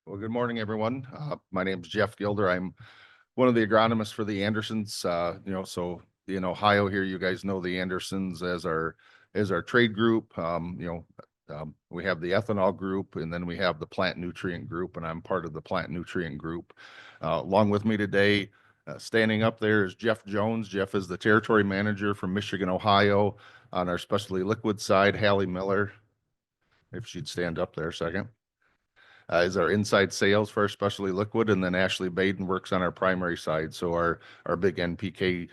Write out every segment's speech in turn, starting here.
Well, good morning, everyone. My name is Jeff Gilder. I'm one of the agronomists for the Andersons. So in Ohio here, you guys know the Andersons as our trade group. We have the ethanol group, and then we have the plant nutrient group, and I'm part of the plant nutrient group. Along with me today, standing up there is Jeff Jones. Jeff is the territory manager from Michigan, Ohio. On our specialty liquid side, Hallie Miller, if she'd stand up there a second, is our inside sales for our specialty liquid, and then Ashley Baden works on our primary side, so our big NPK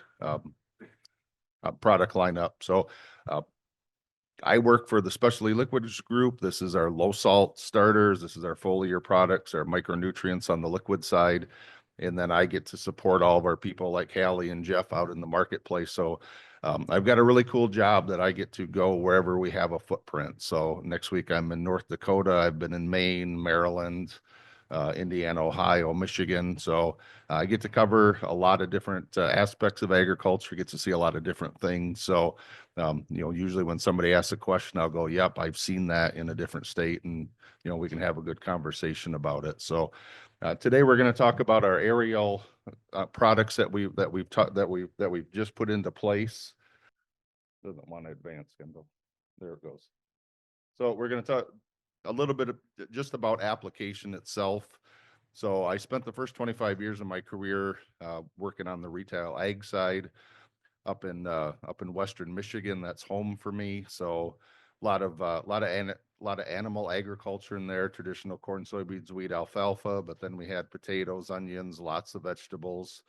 product lineup. So I work for the specialty liquids group. This is our low salt starters. This is our foliar products, our micronutrients on the liquid side. And then I get to support all of our people like Hallie and Jeff out in the marketplace. So I've got a really cool job that I get to go wherever we have a footprint. So next week I'm in North Dakota. I've been in Maine, Maryland, Indiana, Ohio, Michigan. So I get to cover a lot of different aspects of agriculture, get to see a lot of different things. So, usually when somebody asks a question, I'll go, yep, I've seen that in a different state, and, we can have a good conversation about it. So today we're going to talk about our aerial products that we've just put into place. Doesn't want to advance, Kendall. There it goes. So we're going to talk a little bit just about application itself. So I spent the first 25 years of my career working on the retail ag side up in Western Michigan. That's home for me. So a lot of animal agriculture in there, traditional corn, soybeans, wheat, alfalfa, but then we had potatoes, onions, lots of vegetables.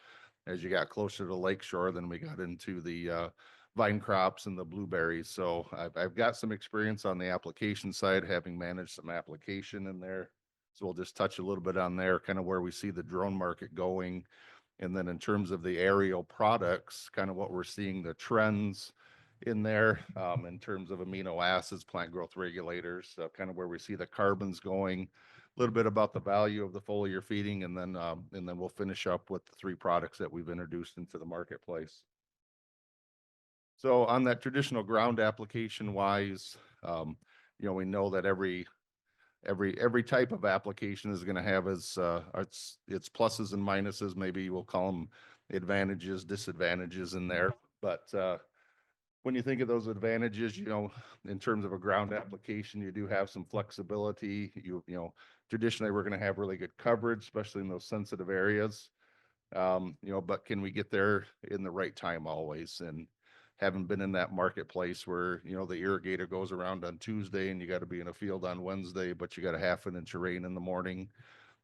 As you got closer to the lakeshore, then we got into the vine crops and the blueberries. So I've got some experience on the application side, having managed some application in there. So we'll just touch a little bit on there, kind of where we see the drone market going. And then in terms of the aerial products, kind of what we're seeing the trends in there in terms of amino acids, plant growth regulators, kind of where we see the carbons going, a little bit about the value of the foliar feeding, and then we'll finish up with the three products that we've introduced into the marketplace. So on that traditional ground application wise, we know that every type of application is going to have its pluses and minuses. Maybe we'll call them advantages, disadvantages in there. But when you think of those advantages, in terms of a ground application, you do have some flexibility. Traditionally we're going to have really good coverage, especially in those sensitive areas. But can we get there in the right time always? And haven't been in that marketplace where, the irrigator goes around on Tuesday and you got to be in a field on Wednesday, but you got a half an inch of rain in the morning,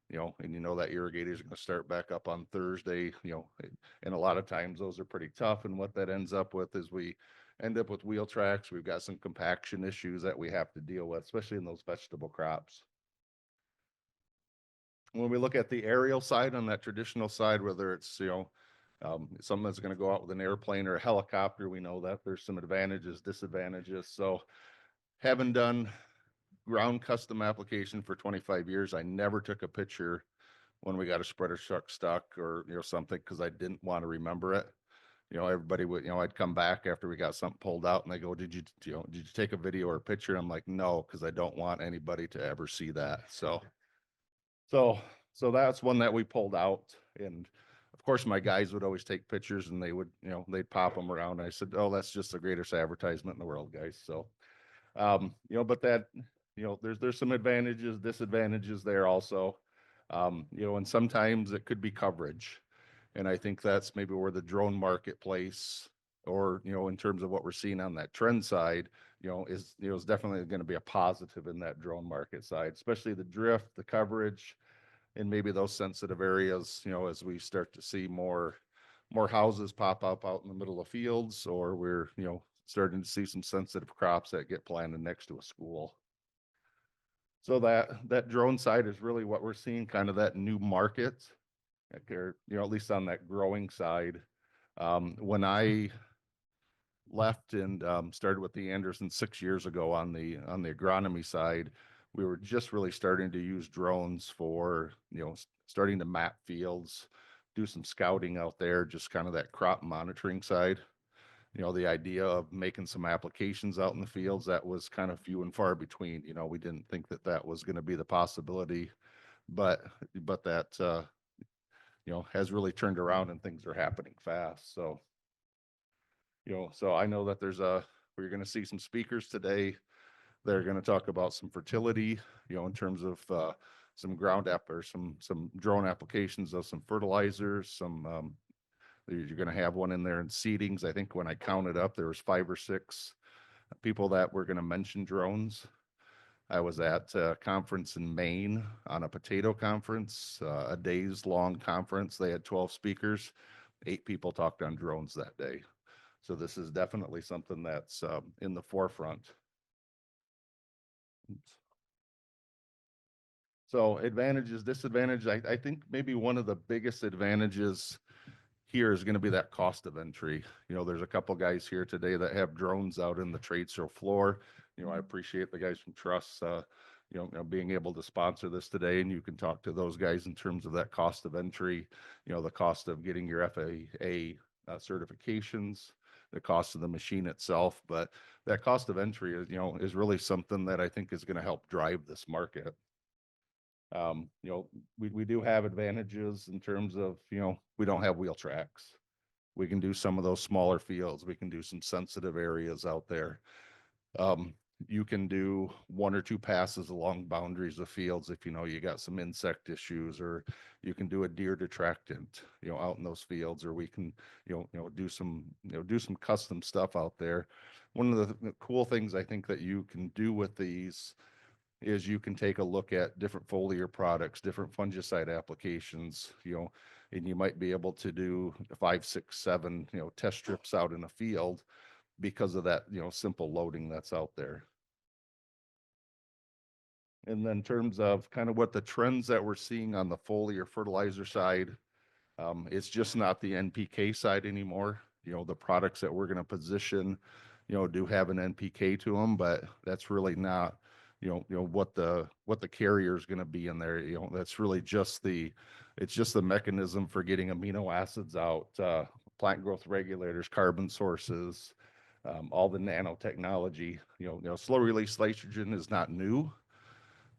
and that irrigator is going to start back up on Thursday, and a lot of times those are pretty tough. And what that ends up with is we end up with wheel tracks. We've got some compaction issues that we have to deal with, especially in those vegetable crops. When we look at the aerial side, on that traditional side, whether it's, something that's going to go out with an airplane or a helicopter, we know that there's some advantages, disadvantages. So having done ground custom application for 25 years, I never took a picture when we got a spreader truck stuck or, something, because I didn't want to remember it. Everybody would, I'd come back after we got something pulled out and they go, did you take a video or a picture? And I'm like, no, because I don't want anybody to ever see that. So that's one that we pulled out. And of course, my guys would always take pictures and they would, they'd pop them around. I said, oh, that's just the greatest advertisement in the world, guys. So, but that, there's some advantages, disadvantages there also. And sometimes it could be coverage. And I think that's maybe where the drone marketplace, or, in terms of what we're seeing on that trend side, is definitely going to be a positive in that drone market side, especially the drift, the coverage, and maybe those sensitive areas, as we start to see more houses pop up out in the middle of fields, or we're, starting to see some sensitive crops that get planted next to a school. So that drone side is really what we're seeing, kind of that new market, at least on that growing side. When I left and started with the Anderson 6 years ago on the agronomy side, we were just really starting to use drones for, starting to map fields, do some scouting out there, just kind of that crop monitoring side. The idea of making some applications out in the fields, that was kind of few and far between. We didn't think that was going to be the possibility but that, has really turned around and things are happening fast. So, so I know that we're going to see some speakers today. They're going to talk about some fertility, in terms of, some ground app or some drone applications of some fertilizers, you're going to have one in there in seedings. I think when I counted up, there was 5 or 6 people that were going to mention drones. I was at a conference in Maine on a potato conference, a days long conference. They had 12 speakers. 8 people talked on drones that day. So this is definitely something that's in the forefront. Oops. So advantages, disadvantages. I think maybe one of the biggest advantages here is going to be that cost of entry. There's a couple guys here today that have drones out in the trade show floor. I appreciate the guys from Truss, being able to sponsor this today, and you can talk to those guys in terms of that cost of entry, the cost of getting your FAA certifications, the cost of the machine itself. But that cost of entry is really something that I think is going to help drive this market. We do have advantages in terms of, we don't have wheel tracks. We can do some of those smaller fields. We can do some sensitive areas out there. You can do 1 or 2 passes along boundaries of fields if you got some insect issues, or you can do a deer detractant, out in those fields, or we can, do some custom stuff out there. One of the cool things I think that you can do with these is you can take a look at different foliar products, different fungicide applications, and you might be able to do 5, 6, 7, test strips out in a field because of that, simple loading that's out there. And then in terms of kind of what the trends that we're seeing on the foliar fertilizer side, it's just not the NPK side anymore. The products that we're going to position, do have an NPK to them, but that's really not, what the carrier is going to be in there. That's really it's just the mechanism for getting amino acids out, plant growth regulators, carbon sources, all the nanotechnology. Slow release nitrogen is not new,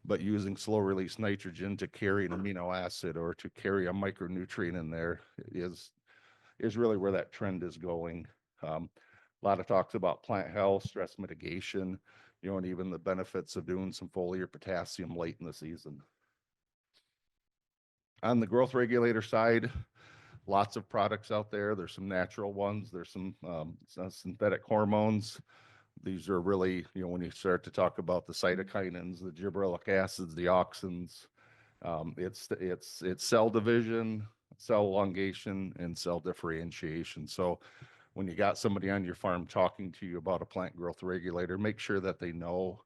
but using slow release nitrogen to carry an amino acid or to carry a micronutrient in there is really where that trend is going. A lot of talks about plant health, stress mitigation, and even the benefits of doing some foliar potassium late in the season. On the growth regulator side, lots of products out there. There's some natural ones. There's some synthetic hormones. These are really, when you start to talk about the cytokinins, the gibberellic acids, the auxins, it's cell division, cell elongation, and cell differentiation. So when you got somebody on your farm talking to you about a plant growth regulator, make sure that they know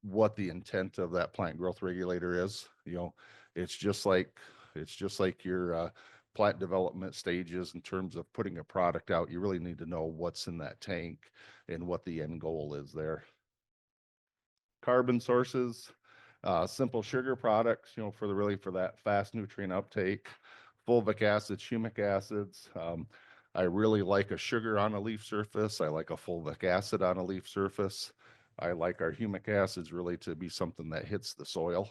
what the intent of that plant growth regulator is. It's just like your plant development stages in terms of putting a product out. You really need to know what's in that tank and what the end goal is there. Carbon sources, simple sugar products, for that fast nutrient uptake, fulvic acids, humic acids. I really like a sugar on a leaf surface. I like a fulvic acid on a leaf surface. I like our humic acids really to be something that hits the soil.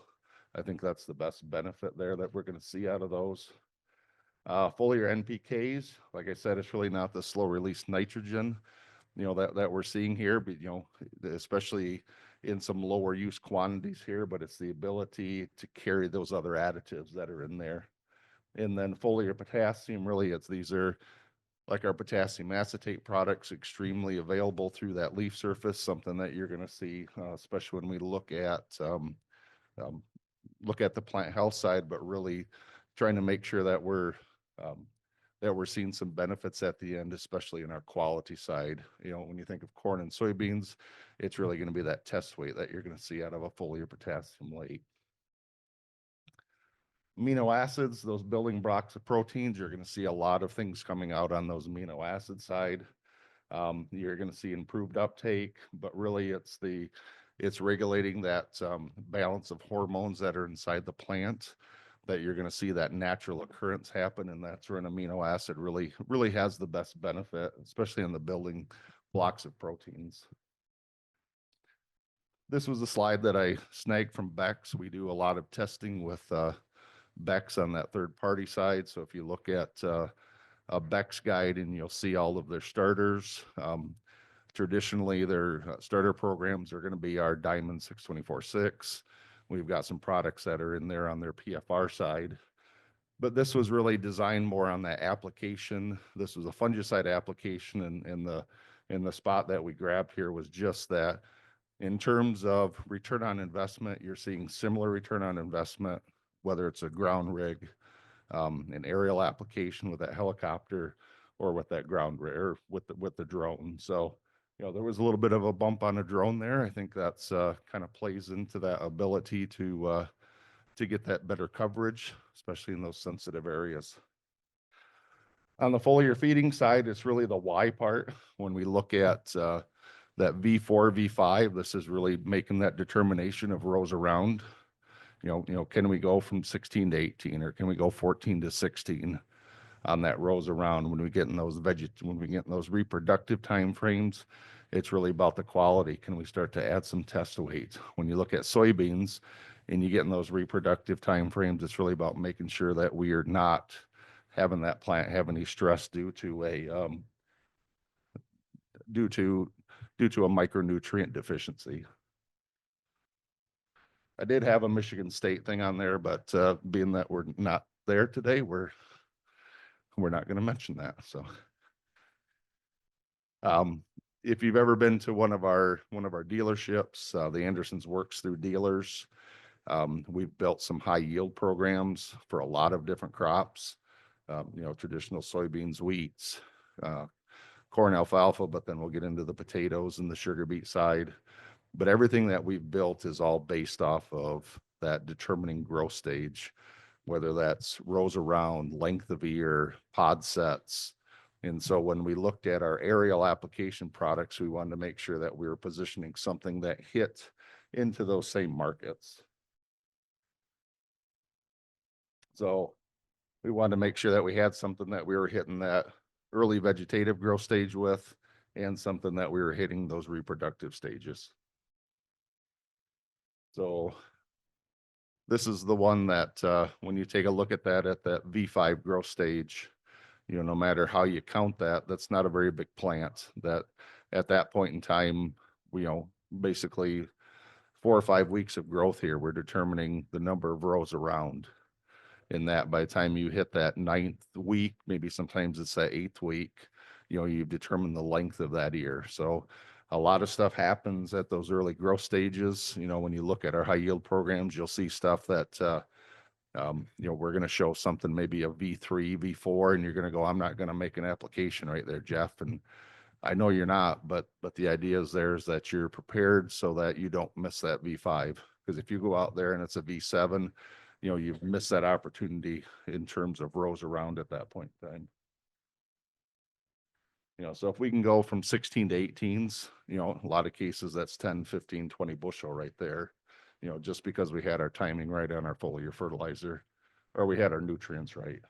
I think that's the best benefit there that we're going to see out of those. Foliar NPKs, like I said, it's really not the slow release nitrogen, that we're seeing here, but, especially in some lower use quantities here, but it's the ability to carry those other additives that are in there. And then foliar potassium, really, these are like our potassium acetate products, extremely available through that leaf surface, something that you're going to see, especially when we look at the plant health side, but really trying to make sure that we're seeing some benefits at the end, especially in our quality side. When you think of corn and soybeans, it's really going to be that test weight that you're going to see out of a foliar potassium late. Amino acids, those building blocks of proteins, you're going to see a lot of things coming out on those amino acid side. You're going to see improved uptake, but really it's regulating that balance of hormones that are inside the plant, that you're going to see that natural occurrence happen, and that's where an amino acid really has the best benefit, especially in the building blocks of proteins. This was a slide that I snagged from Bex. We do a lot of testing with Bex on that third party side. So if you look at a Bex guide and you'll see all of their starters. Traditionally, their starter programs are going to be our Diamond 624-6. We've got some products that are in there on their PFR side. But this was really designed more on that application. This was a fungicide application, and the spot that we grabbed here was just that. In terms of return on investment, you're seeing similar return on investment, whether it's a ground rig, an aerial application with that helicopter, or with that ground rig, or with the drone. So, there was a little bit of a bump on a drone there. I think that's kind of plays into that ability to get that better coverage, especially in those sensitive areas. On the foliar feeding side, it's really the Y part. When we look at that V4, V5, this is really making that determination of rows around. Can we go from 16 to 18, or can we go 14 to 16 on that rows around? When we get in those reproductive time frames, it's really about the quality. Can we start to add some test weight? When you look at soybeans and you get in those reproductive time frames, it's really about making sure that we are not having that plant have any stress due to a micronutrient deficiency. I did have a Michigan State thing on there, but being that we're not there today, we're not going to mention that. So, if you've ever been to one of our dealerships, the Andersons works through dealers. We've built some high yield programs for a lot of different crops. Traditional soybeans, wheats, corn, alfalfa, but then we'll get into the potatoes and the sugar beet side. But everything that we've built is all based off of that determining growth stage, whether that's rows around, length of ear, pod sets. And so when we looked at our aerial application products, we wanted to make sure that we were positioning something that hit into those same markets. So we wanted to make sure that we had something that we were hitting that early vegetative growth stage with, and something that we were hitting those reproductive stages. So this is the one that when you take a look at that V5 growth stage, no matter how you count that, that's not a very big plant. That at that point in time, basically 4 or 5 weeks of growth here, we're determining the number of rows around. In that, by the time you hit that 9th week, maybe sometimes it's that 8th week, you've determined the length of that ear. So a lot of stuff happens at those early growth stages. When you look at our high yield programs, you'll see stuff that, we're going to show something, maybe a V3, V4, and you're going to go, I'm not going to make an application right there, Jeff. And I know you're not, but the idea is that you're prepared so that you don't miss that V5. Because if you go out there and it's a V7, you've missed that opportunity in terms of rows around at that point in time. So if we can go from 16 to 18s, a lot of cases that's 10, 15, 20 bushel right there, just because we had our timing right on our foliar fertilizer, or we had our nutrients right.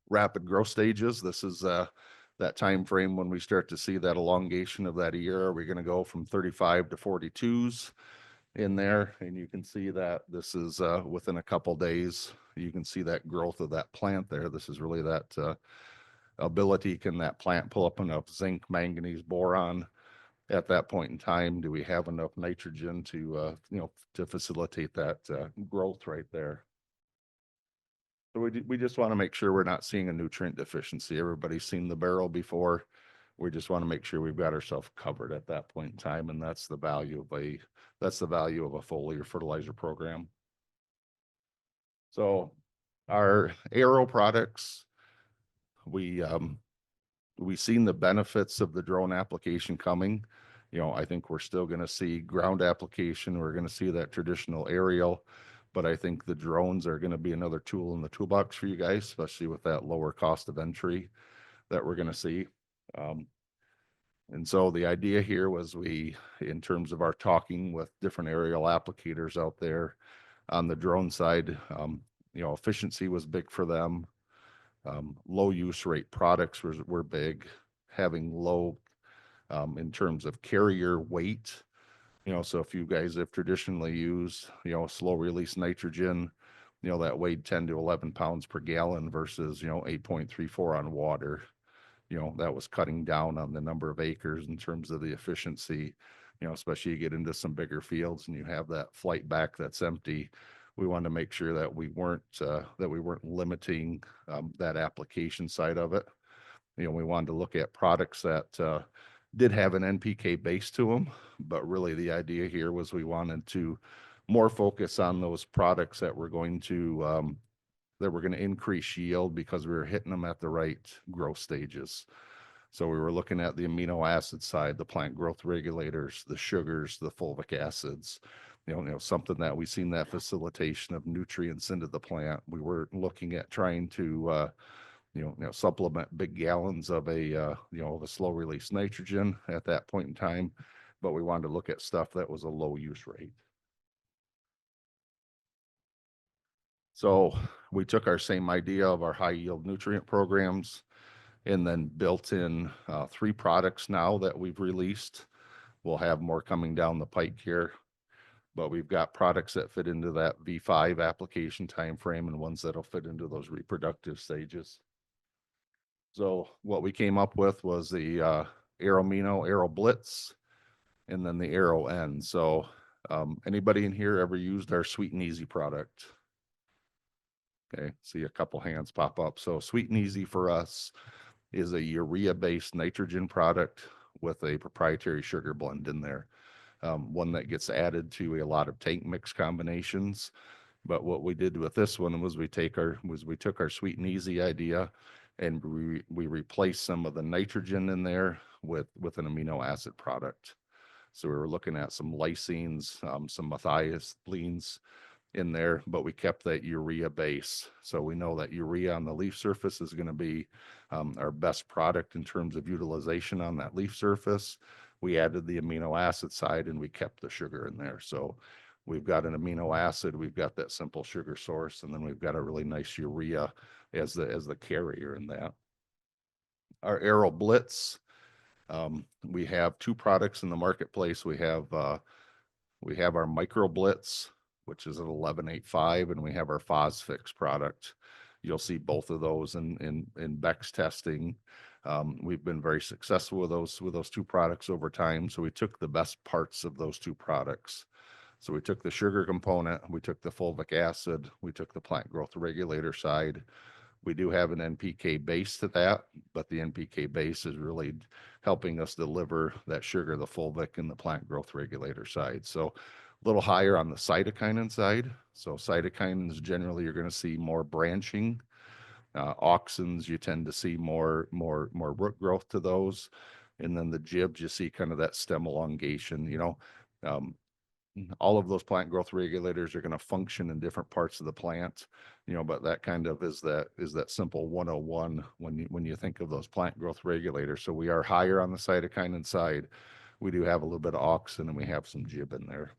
Rapid growth stages. This is that time frame when we start to see that elongation of that ear. Are we going to go from 35 to 42s in there? And you can see that this is within a couple days. You can see that growth of that plant there. This is really that ability. Can that plant pull up enough zinc, manganese, boron at that point in time? Do we have enough nitrogen to to facilitate that growth right there? So we just want to make sure we're not seeing a nutrient deficiency. Everybody's seen the barrel before. We just want to make sure we've got ourselves covered at that point in time, and that's the value of a foliar fertilizer program. So our AERO products, we seen the benefits of the drone application coming. I think we're still going to see ground application. We're going to see that traditional aerial, but I think the drones are going to be another tool in the toolbox for you guys, especially with that lower cost of entry that we're going to see. And so the idea here was in terms of our talking with different aerial applicators out there on the drone side, efficiency was big for them. Low use rate products were big. Having low in terms of carrier weight. So if you guys have traditionally used, slow release nitrogen, that weighed 10 to 11 pounds per gallon versus, 8.34 on water, that was cutting down on the number of acres in terms of the efficiency, especially you get into some bigger fields and you have that flight back that's empty. We wanted to make sure that we weren't limiting that application side of it. We wanted to look at products that did have an NPK base to them, but really the idea here was we wanted to more focus on those products that were going to increase yield because we were hitting them at the right growth stages. So we were looking at the amino acid side, the plant growth regulators, the sugars, the fulvic acids, something that we seen that facilitation of nutrients into the plant. We were looking at trying to supplement big gallons of a slow release nitrogen at that point in time, but we wanted to look at stuff that was a low use rate. So we took our same idea of our high yield nutrient programs and then built in 3 products now that we've released. We'll have more coming down the pike here, but we've got products that fit into that V5 application timeframe and ones that'll fit into those reproductive stages. So what we came up with was the AERO-Blitz and then the AERO-N. So anybody in here ever used our Sweet and Easy product? Okay, see a couple hands pop up. So Sweet and Easy for us is a urea-based nitrogen product with a proprietary sugar blend in there. One that gets added to a lot of tank mix combinations. But what we did with this one was we took our Sweet and Easy idea and we replaced some of the nitrogen in there with an amino acid product. So we were looking at some lysines, some methiolenes in there, but we kept that urea base. So we know that urea on the leaf surface is going to be our best product in terms of utilization on that leaf surface. We added the amino acid side and we kept the sugar in there. So we've got an amino acid, we've got that simple sugar source, and then we've got a really nice urea as the carrier in that. Our AERO-Blitz, we have 2 products in the marketplace. We have our Micro Blitz, which is an 1185, and we have our Phosfix product. You'll see both of those in Beck's testing. We've been very successful with those 2 products over time. So we took the best parts of those 2 products. So we took the sugar component, we took the fulvic acid, we took the plant growth regulator side. We do have an NPK base to that, but the NPK base is really helping us deliver that sugar, the fulvic, and the plant growth regulator side. So a little higher on the cytokinin side. So cytokinins, generally, you're going to see more branching. Auxins, you tend to see more root growth to those. And then the jibs, you see kind of that stem elongation, all of those plant growth regulators are going to function in different parts of the plant, but that kind of is that simple 101 when you think of those plant growth regulators. So we are higher on the cytokinin side. We do have a little bit of auxin and we have some jib in there.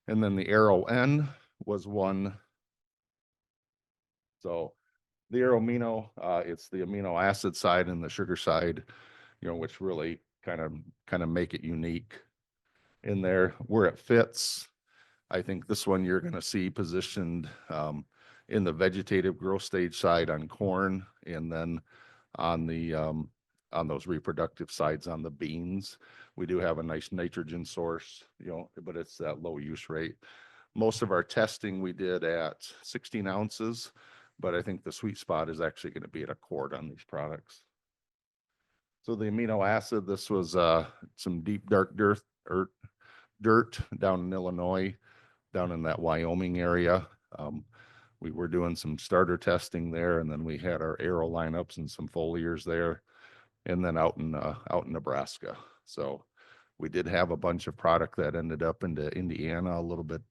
And then the AERO-N was one. So the AERO-Amino, it's the amino acid side and the sugar side, which really kind of make it unique in there where it fits. I think this one you're going to see positioned in the vegetative growth stage side on corn, and then on those reproductive sides on the beans. We do have a nice nitrogen source, but it's that low use rate. Most of our testing we did at 16 ounces, but I think the sweet spot is actually going to be at a quart on these products. So the amino acid, this was some deep dark dirt down in Illinois, down in that Wyoming area. We were doing some starter testing there, and then we had our AERO lineups and some foliars there, and then out in Nebraska. So we did have a bunch of product that ended up into Indiana, a little bit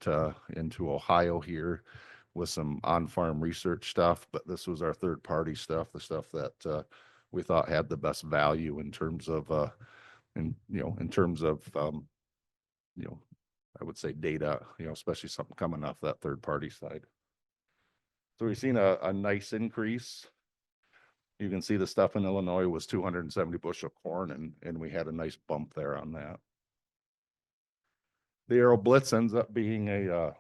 into Ohio here with some on-farm research stuff, but this was our third-party stuff, the stuff that we thought had the best value in terms of I would say data, especially something coming off that third party side. So we've seen a nice increase You can see the stuff in Illinois was 270 bushel corn, and we had a nice bump there on that. The AERO-Blitz ends up being a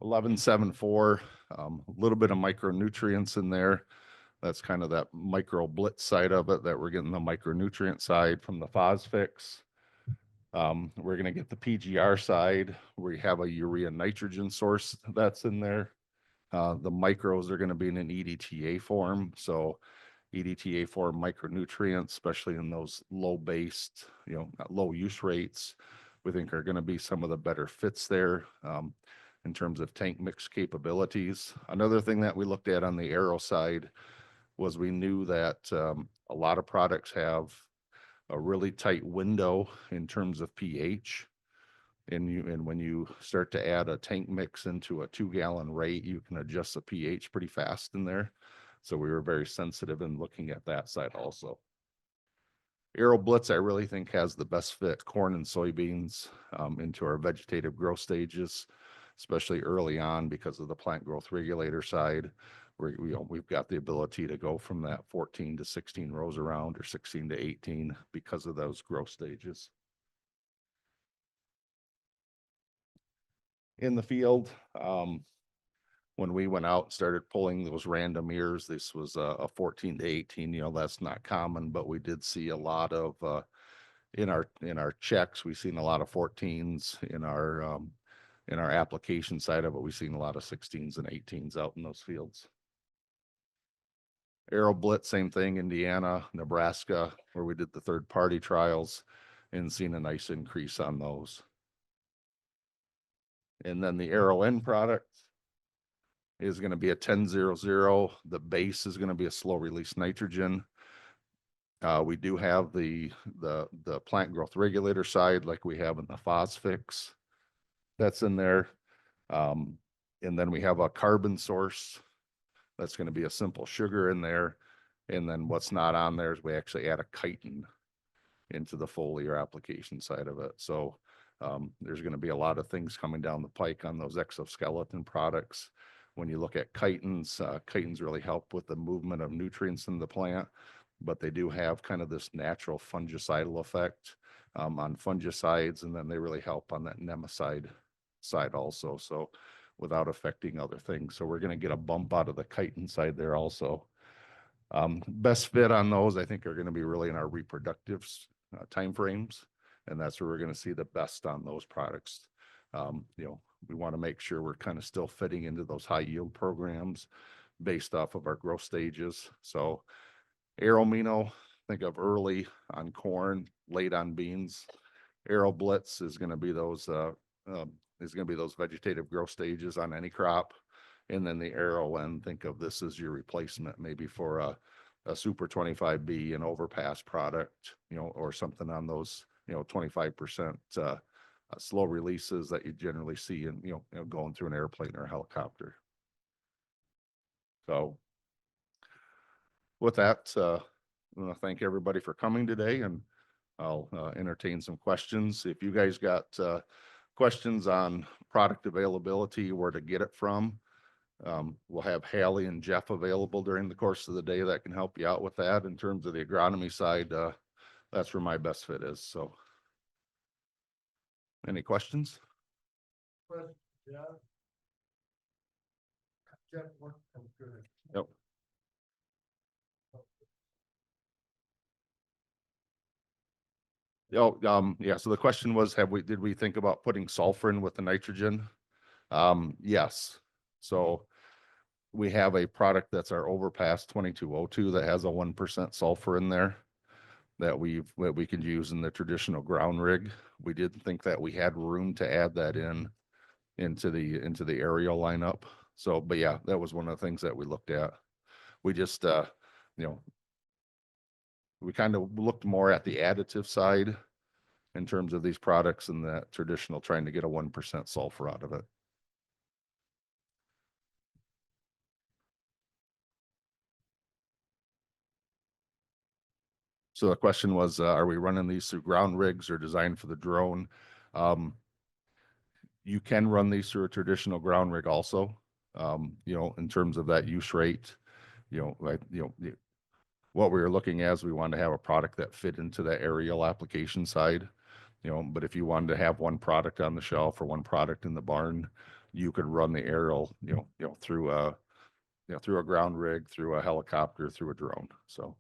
11.74, a little bit of micronutrients in there. That's kind of that micro-Blitz side of it, that we're getting the micronutrient side from the Phosphix. We're going to get the PGR side. We have a urea nitrogen source that's in there. The micros are going to be in an EDTA form. So EDTA form micronutrients, especially in those low based, low use rates, we think are going to be some of the better fits there in terms of tank mix capabilities. Another thing that we looked at on the AERO side was we knew that a lot of products have a really tight window in terms of pH. And when you start to add a tank mix into a 2-gallon rate, you can adjust the pH pretty fast in there. So we were very sensitive in looking at that side also. AERO-Blitz, I really think, has the best fit corn and soybeans into our vegetative growth stages, especially early on because of the plant growth regulator side, where we've got the ability to go from that 14 to 16 rows around, or 16 to 18 because of those growth stages. In the field, when we went out and started pulling those random ears, this was a 14 to 18, that's not common, but we did see a lot of, in our checks, we've seen a lot of 14s in our application side of it. We've seen a lot of 16s and 18s out in those fields. AERO-Blitz, same thing, Indiana, Nebraska, where we did the third-party trials and seen a nice increase on those. And then the AERO-N product is going to be a 10-0-0. The base is going to be a slow release nitrogen. We do have the plant growth regulator side like we have in the Phosphix. That's in there. And then we have a carbon source. That's going to be a simple sugar in there. And then what's not on there is we actually add a chitin into the foliar application side of it. So there's going to be a lot of things coming down the pike on those exoskeleton products. When you look at chitins, chitins really help with the movement of nutrients in the plant, but they do have kind of this natural fungicidal effect on fungicides, and then they really help on that nematicide side also, so without affecting other things. So we're going to get a bump out of the chitin side there also. Best fit on those, I think, are going to be really in our reproductive timeframes, and that's where we're going to see the best on those products. We want to make sure we're kind of still fitting into those high yield programs based off of our growth stages. So AERO-Mino, think of early on corn, late on beans. AERO-Blitz is going to be those vegetative growth stages on any crop. And then the AERO-N, think of this as your replacement, maybe for a Super 25B, an overpass product, or something on those, 25% slow releases that you generally see in, going through an airplane or a helicopter. So with that, I want to thank everybody for coming today, and I'll entertain some questions. If you guys got questions on product availability, where to get it from, we'll have Hallie and Jeff available during the course of the day that can help you out with that. In terms of the agronomy side, that's where my best fit is. So any questions? Yep. Oh, yeah. So the question was, did we think about putting sulfur in with the nitrogen? Yes. So we have a product that's our Overpass 2202 that has a 1% sulfur in there that we can use in the traditional ground rig. We didn't think that we had room to add that into the aerial lineup. So, but yeah, that was one of the things that we looked at. We just, we kind of looked more at the additive side in terms of these products and that traditional trying to get a 1% sulfur out of it. So the question was, are we running these through ground rigs or designed for the drone? You can run these through a traditional ground rig also, in terms of that use rate. what we were looking at is we wanted to have a product that fit into the aerial application side, but if you wanted to have one product on the shelf or one product in the barn, you could run the aerial, through a ground rig, through a helicopter, through a drone. So